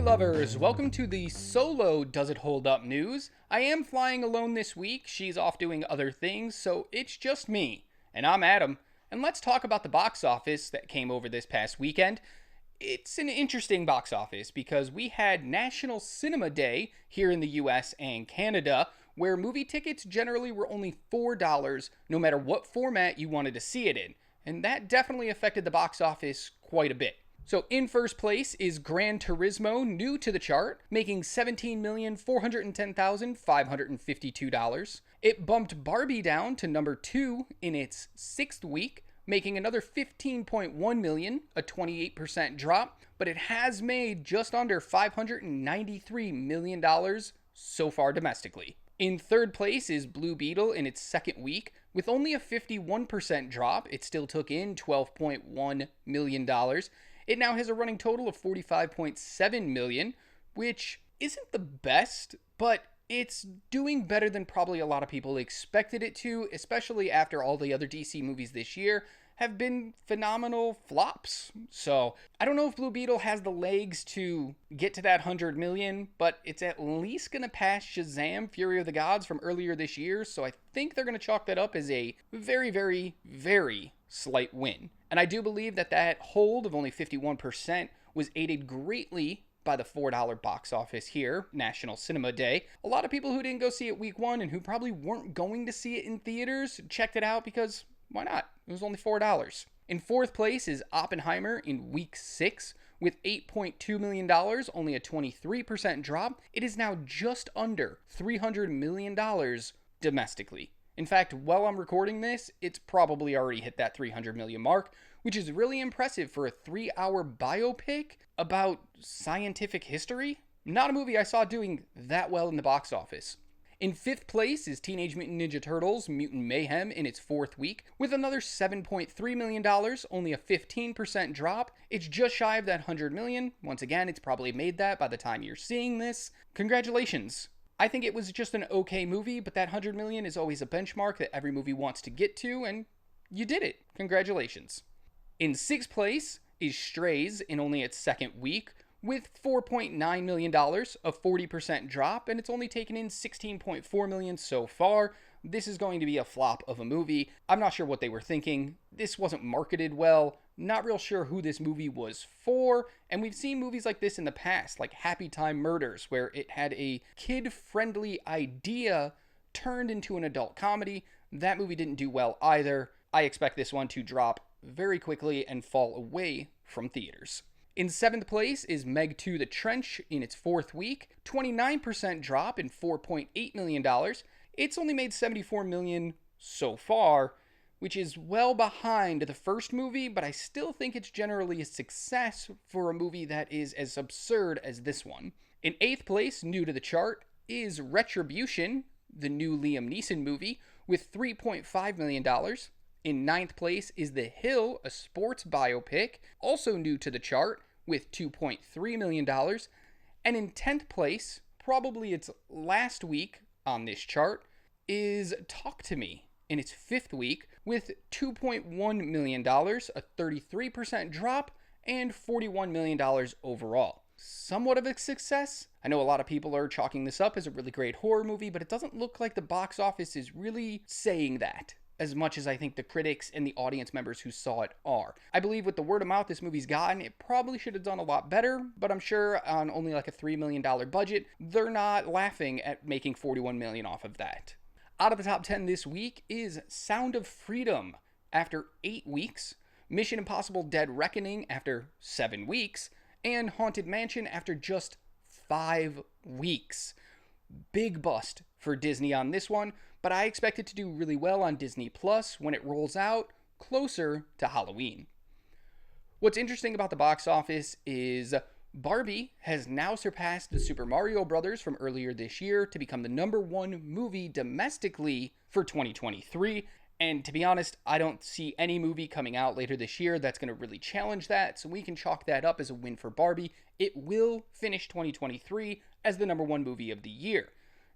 movie lovers, welcome to the solo Does It Hold Up news. I am flying alone this week, she's off doing other things, so it's just me. And I'm Adam, and let's talk about the box office that came over this past weekend. It's an interesting box office because we had National Cinema Day here in the US and Canada, where movie tickets generally were only $4 no matter what format you wanted to see it in. And that definitely affected the box office quite a bit. So in first place is Gran Turismo, new to the chart, making $17,410,552. It bumped Barbie down to number 2 in its 6th week, making another $15.1 million, a 28% drop, but it has made just under $593 million so far domestically. In third place is Blue Beetle in its 2nd week. With only a 51% drop, it still took in $12.1 million. It now has a running total of $45.7 million, which isn't the best, but it's doing better than probably a lot of people expected it to, especially after all the other DC movies this year have been phenomenal flops. So I don't know if Blue Beetle has the legs to get to that 100 million, but it's at least going to pass Shazam! Fury of the Gods from earlier this year, so I think they're going to chalk that up as a very, very, very slight win. And I do believe that that hold of only 51% was aided greatly by the $4 box office here, National Cinema Day. A lot of people who didn't go see it week 1 and who probably weren't going to see it in theaters checked it out because why not? It was only $4. In fourth place is Oppenheimer in week 6 with $8.2 million, only a 23% drop. It is now just under $300 million domestically. In fact, while I'm recording this, it's probably already hit that 300 million mark, which is really impressive for a 3-hour biopic about scientific history. Not a movie I saw doing that well in the box office. In 5th place is Teenage Mutant Ninja Turtles Mutant Mayhem in its 4th week, with another $7.3 million, only a 15% drop. It's just shy of that 100 million. Once again, it's probably made that by the time you're seeing this. Congratulations. I think it was just an okay movie, but that 100 million is always a benchmark that every movie wants to get to, and you did it. Congratulations. In 6th place is Strays in only its 2nd week, with $4.9 million, a 40% drop, and it's only taken in $16.4 million so far. This is going to be a flop of a movie. I'm not sure what they were thinking. This wasn't marketed well. Not real sure who this movie was for, and we've seen movies like this in the past, like Happy Time Murders, where it had a kid-friendly idea turned into an adult comedy. That movie didn't do well either. I expect this one to drop very quickly and fall away from theaters. In 7th place is Meg 2 The Trench in its 4th week, 29% drop in $4.8 million. It's only made $74 million so far, which is well behind the first movie, but I still think it's generally a success for a movie that is as absurd as this one. In 8th place, new to the chart, is Retribution, the new Liam Neeson movie, with $3.5 million. In 9th place is The Hill, a sports biopic, also new to the chart, with $2.3 million. And in 10th place, probably its last week on this chart, is Talk to Me in its 5th week with $2.1 million, a 33% drop, and $41 million overall. Somewhat of a success. I know a lot of people are chalking this up as a really great horror movie, but it doesn't look like the box office is really saying that as much as I think the critics and the audience members who saw it are. I believe with the word of mouth this movie's gotten, it probably should have done a lot better, but I'm sure on only like a $3 million budget, they're not laughing at making $41 million off of that. Out of the top 10 this week is Sound of Freedom after 8 weeks, Mission Impossible Dead Reckoning after 7 weeks, and Haunted Mansion after just 5 weeks. Big bust for Disney on this one, but I expect it to do really well on Disney Plus when it rolls out closer to Halloween. What's interesting about the box office is Barbie has now surpassed the Super Mario Bros. From earlier this year to become the #1 movie domestically for 2023. And to be honest, I don't see any movie coming out later this year that's going to really challenge that, so we can chalk that up as a win for Barbie. It will finish 2023 as the #1 movie of the year.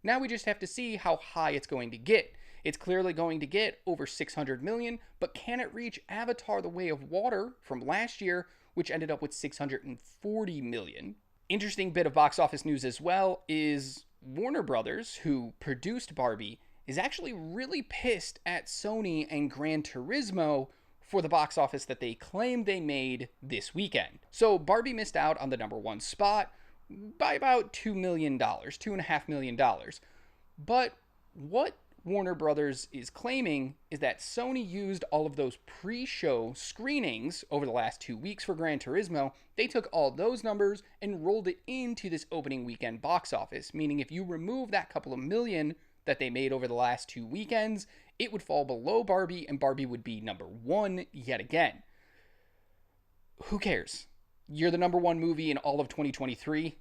Now we just have to see how high it's going to get. It's clearly going to get over 600 million, but can it reach Avatar: The Way of Water from last year, which ended up with 640 million? Interesting bit of box office news as well is Warner Brothers, who produced Barbie, is actually really pissed at Sony and Gran Turismo for the box office that they claim they made this weekend. So Barbie missed out on the number one spot by about $2 million, $2.5 million. But what Warner Brothers is claiming is that Sony used all of those pre-show screenings over the last 2 weeks for Gran Turismo. They took all those numbers and rolled it into this opening weekend box office, meaning if you remove that couple of million that they made over the last 2 weekends, it would fall below Barbie and Barbie would be number one yet again. Who cares? You're the number one movie in all of 2023.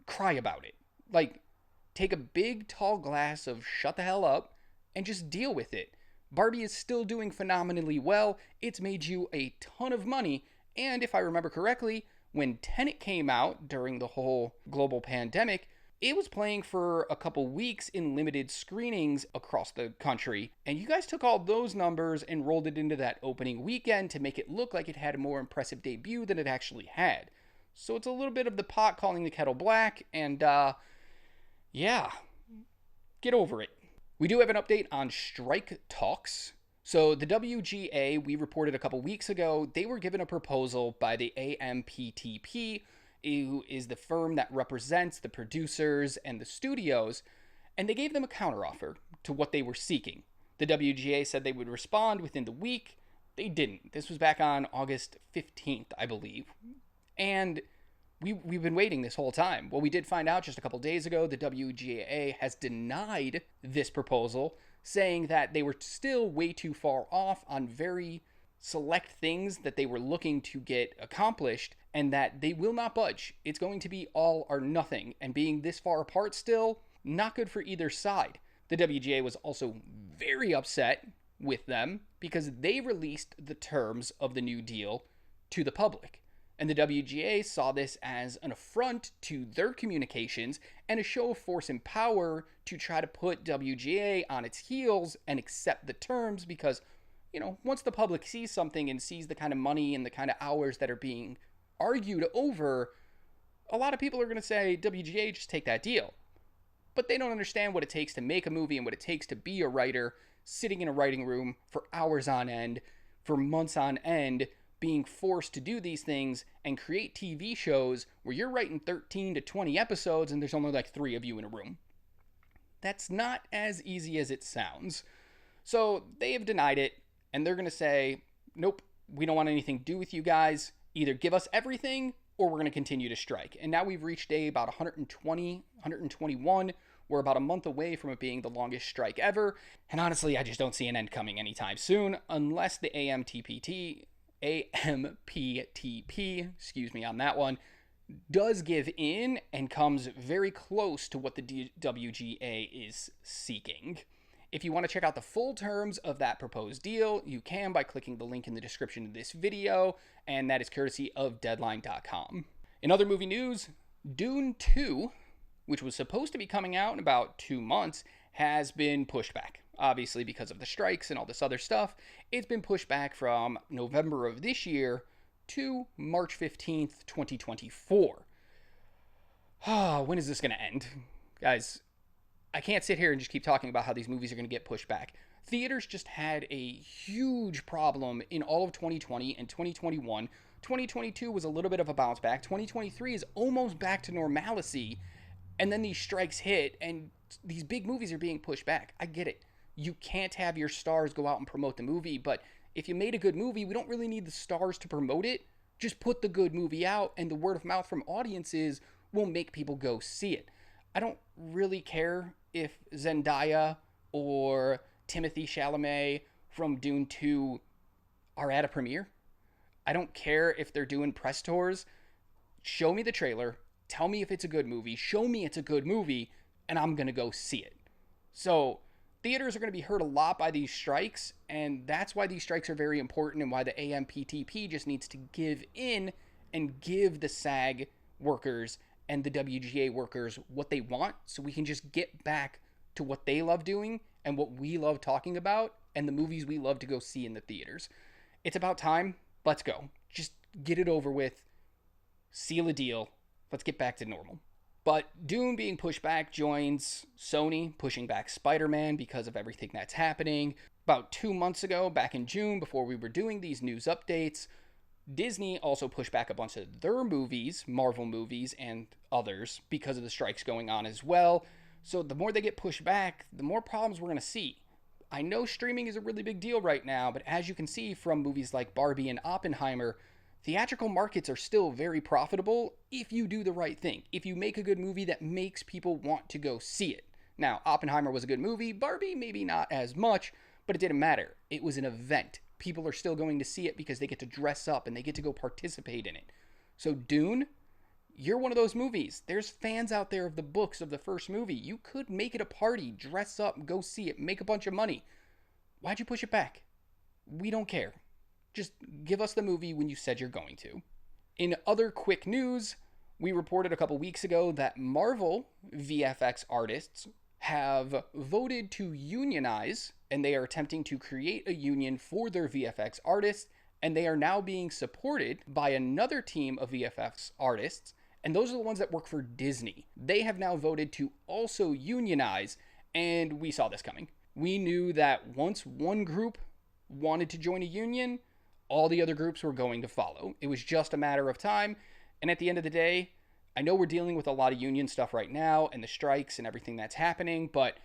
Cry about it. Like, take a big, tall glass of shut the hell up and just deal with it. Barbie is still doing phenomenally well. It's made you a ton of money. And if I remember correctly, when Tenet came out during the whole global pandemic, it was playing for a couple weeks in limited screenings across the country. And you guys took all those numbers and rolled it into that opening weekend to make it look like it had a more impressive debut than it actually had. So it's a little bit of the pot calling the kettle black, and yeah, get over it. We do have an update on strike talks. So the WGA, we reported a couple weeks ago, they were given a proposal by the AMPTP, who is the firm that represents the producers and the studios, and they gave them a counteroffer to what they were seeking. The WGA said they would respond within the week. They didn't. This was back on August 15th, I believe. And we've been waiting this whole time. Well, we did find out just a couple days ago the WGA has denied this proposal, saying that they were still way too far off on very select things that they were looking to get accomplished, and that they will not budge. It's going to be all or nothing, and being this far apart still, not good for either side. The WGA was also very upset with them because they released the terms of the new deal to the public. And the WGA saw this as an affront to their communications and a show of force and power to try to put WGA on its heels and accept the terms because, you know, once the public sees something and sees the kind of money and the kind of hours that are being argued over, a lot of people are going to say, WGA, just take that deal. But they don't understand what it takes to make a movie and what it takes to be a writer, sitting in a writing room for hours on end, for months on end, being forced to do these things and create TV shows where you're writing 13 to 20 episodes and there's only like 3 of you in a room. That's not as easy as it sounds. So they have denied it, and they're going to say, nope, we don't want anything to do with you guys. Either give us everything or we're going to continue to strike. And now we've reached about 121. We're about a month away from it being the longest strike ever. And honestly, I just don't see an end coming anytime soon unless the AMPTP, excuse me on that one, does give in and comes very close to what the WGA is seeking. If you want to check out the full terms of that proposed deal, you can by clicking the link in the description of this video, and that is courtesy of Deadline.com. In other movie news, Dune 2, which was supposed to be coming out in about 2 months, has been pushed back. Obviously, because of the strikes and all this other stuff, it's been pushed back from November of this year to March 15th, 2024. When is this going to end? Guys, I can't sit here and just keep talking about how these movies are going to get pushed back. Theaters just had a huge problem in all of 2020 and 2021. 2022 was a little bit of a bounce back. 2023 is almost back to normalcy. And then these strikes hit and these big movies are being pushed back. I get it. You can't have your stars go out and promote the movie, but if you made a good movie, we don't really need the stars to promote it. Just put the good movie out, and the word of mouth from audiences will make people go see it. I don't really care if Zendaya or Timothée Chalamet from Dune 2 are at a premiere. I don't care if they're doing press tours. Show me the trailer. Tell me if it's a good movie. Show me it's a good movie, and I'm going to go see it. So theaters are going to be hurt a lot by these strikes, and that's why these strikes are very important and why the AMPTP just needs to give in and give the SAG workers and the WGA workers what they want so we can just get back to what they love doing and what we love talking about and the movies we love to go see in the theaters. It's about time. Let's go. Just get it over with. seal a deal. Let's get back to normal. But Dune being pushed back joins Sony pushing back Spider-Man because of everything that's happening. About 2 months ago, back in June, before we were doing these news updates, Disney also pushed back a bunch of their movies, Marvel movies and others, because of the strikes going on as well. So the more they get pushed back, the more problems we're going to see. I know streaming is a really big deal right now, but as you can see from movies like Barbie and Oppenheimer, theatrical markets are still very profitable if you do the right thing. If you make a good movie that makes people want to go see it. Now, Oppenheimer was a good movie, Barbie maybe not as much, but it didn't matter. It was an event. People are still going to see it because they get to dress up and they get to go participate in it. So Dune, you're one of those movies. There's fans out there of the books of the first movie. You could make it a party, dress up, go see it, make a bunch of money. Why'd you push it back? We don't care. Just give us the movie when you said you're going to. In other quick news, we reported a couple weeks ago that Marvel VFX artists have voted to unionize, and they are attempting to create a union for their VFX artists, and they are now being supported by another team of VFX artists, and those are the ones that work for Disney. They have now voted to also unionize, and we saw this coming. We knew that once one group wanted to join a union, all the other groups were going to follow. It was just a matter of time. And at the end of the day, I know we're dealing with a lot of union stuff right now and the strikes and everything that's happening, but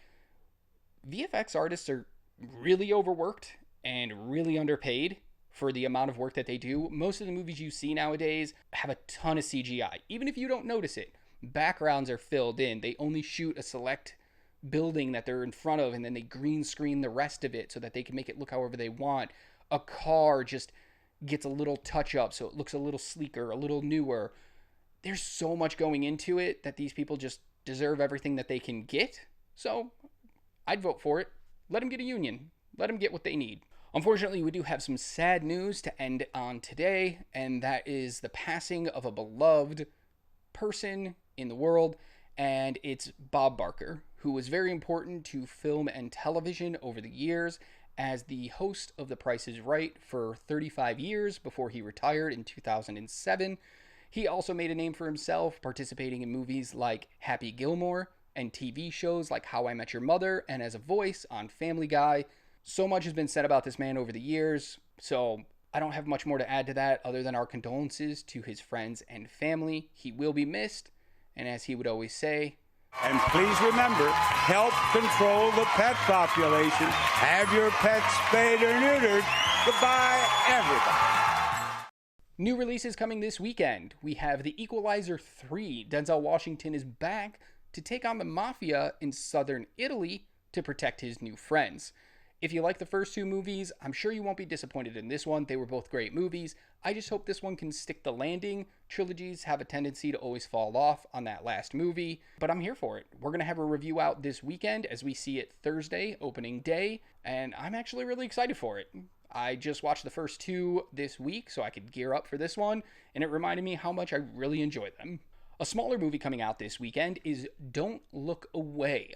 VFX artists are really overworked and really underpaid for the amount of work that they do. Most of the movies you see nowadays have a ton of CGI. Even if you don't notice it, backgrounds are filled in. They only shoot a select building that they're in front of, and then they green screen the rest of it so that they can make it look however they want. A car just gets a little touch up so it looks a little sleeker, a little newer. There's so much going into it that these people just deserve everything that they can get. So I'd vote for it. Let them get a union. Let them get what they need. Unfortunately, we do have some sad news to end on today, and that is the passing of a beloved person in the world, and it's Bob Barker, who was very important to film and television over the years as the host of The Price is Right for 35 years before he retired in 2007. He also made a name for himself participating in movies like Happy Gilmore and TV shows like How I Met Your Mother and as a voice on Family Guy. So much has been said about this man over the years, so I don't have much more to add to that other than our condolences to his friends and family. He will be missed, and as he would always say, and please remember, help control the pet population. Have your pets spayed or neutered. Goodbye, everybody. New releases coming this weekend. We have The Equalizer 3. Denzel Washington is back to take on the mafia in southern Italy to protect his new friends. If you like the first two movies, I'm sure you won't be disappointed in this one. They were both great movies. I just hope this one can stick the landing. Trilogies have a tendency to always fall off on that last movie, but I'm here for it. We're going to have a review out this weekend as we see it Thursday, opening day, and I'm actually really excited for it. I just watched the first two this week so I could gear up for this one, and it reminded me how much I really enjoy them. A smaller movie coming out this weekend is Don't Look Away,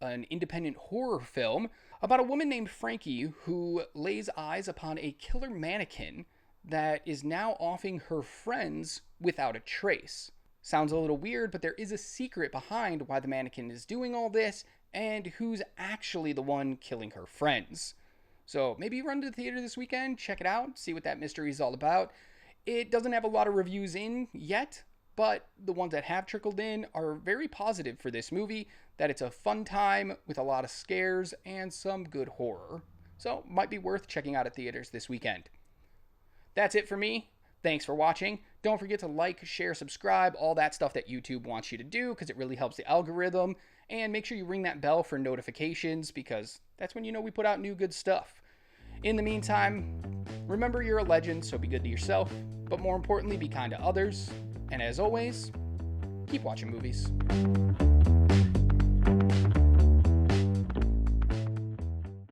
an independent horror film about a woman named Frankie who lays eyes upon a killer mannequin that is now offing her friends without a trace. Sounds a little weird, but there is a secret behind why the mannequin is doing all this and who's actually the one killing her friends. So maybe run to the theater this weekend, check it out, see what that mystery is all about. It doesn't have a lot of reviews in yet, but the ones that have trickled in are very positive for this movie, that it's a fun time with a lot of scares and some good horror. So might be worth checking out at theaters this weekend. That's it for me. Thanks for watching. Don't forget to like, share, subscribe, all that stuff that YouTube wants you to do because it really helps the algorithm. And make sure you ring that bell for notifications because that's when you know we put out new good stuff. In the meantime, remember you're a legend, so be good to yourself, but more importantly, be kind to others. And as always, keep watching movies.